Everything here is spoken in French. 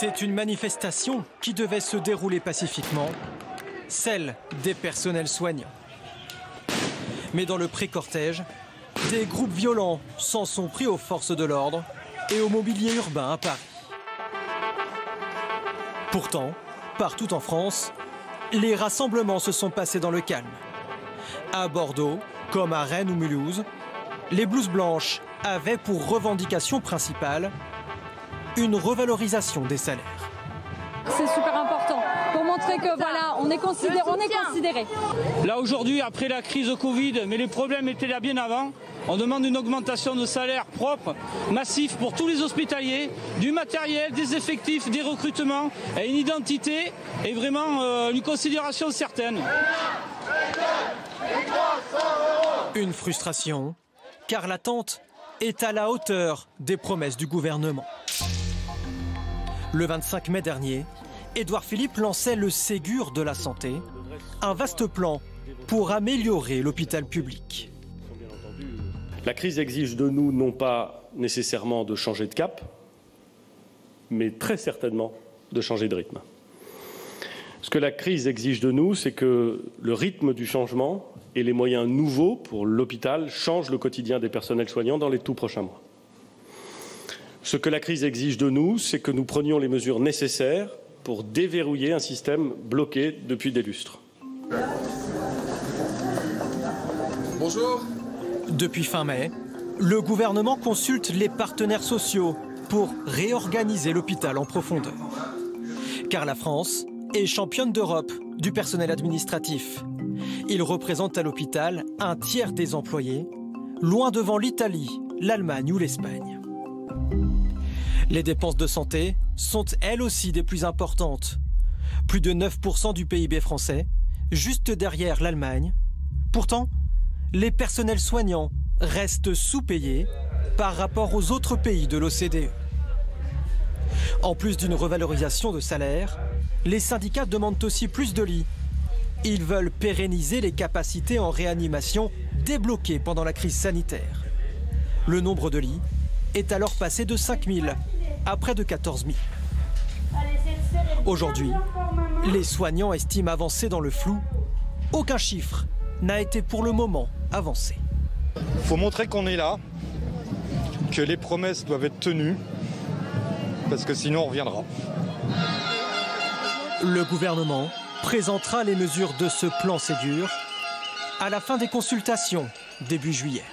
C'est une manifestation qui devait se dérouler pacifiquement, celle des personnels soignants. Mais dans le pré-cortège, des groupes violents s'en sont pris aux forces de l'ordre et au mobilier urbain à Paris. Pourtant, partout en France, les rassemblements se sont passés dans le calme. À Bordeaux, comme à Rennes ou Mulhouse, les blouses blanches avaient pour revendication principale une revalorisation des salaires. C'est super important pour montrer que voilà, on est considéré. Là aujourd'hui, après la crise Covid, mais les problèmes étaient là bien avant, on demande une augmentation de salaire propre, massif pour tous les hospitaliers, du matériel, des effectifs, des recrutements, et une identité et vraiment une considération certaine. Une frustration, car l'attente est à la hauteur des promesses du gouvernement. Le 25 mai dernier, Édouard Philippe lançait le Ségur de la santé, un vaste plan pour améliorer l'hôpital public. La crise exige de nous non pas nécessairement de changer de cap, mais très certainement de changer de rythme. Ce que la crise exige de nous, c'est que le rythme du changement et les moyens nouveaux pour l'hôpital changent le quotidien des personnels soignants dans les tout prochains mois. Ce que la crise exige de nous, c'est que nous prenions les mesures nécessaires pour déverrouiller un système bloqué depuis des lustres. Bonjour. Depuis fin mai, le gouvernement consulte les partenaires sociaux pour réorganiser l'hôpital en profondeur. Car la France est championne d'Europe du personnel administratif. Il représente à l'hôpital un tiers des employés, loin devant l'Italie, l'Allemagne ou l'Espagne. Les dépenses de santé sont elles aussi des plus importantes. Plus de 9% du PIB français, juste derrière l'Allemagne. Pourtant, les personnels soignants restent sous-payés par rapport aux autres pays de l'OCDE. En plus d'une revalorisation de salaire, les syndicats demandent aussi plus de lits. Ils veulent pérenniser les capacités en réanimation débloquées pendant la crise sanitaire. Le nombre de lits est alors passé de 5 000 à près de 14 000. Aujourd'hui, les soignants estiment avancer dans le flou. Aucun chiffre n'a été pour le moment avancé. Il faut montrer qu'on est là, que les promesses doivent être tenues, parce que sinon on reviendra. Le gouvernement présentera les mesures de ce plan Ségur à la fin des consultations début juillet.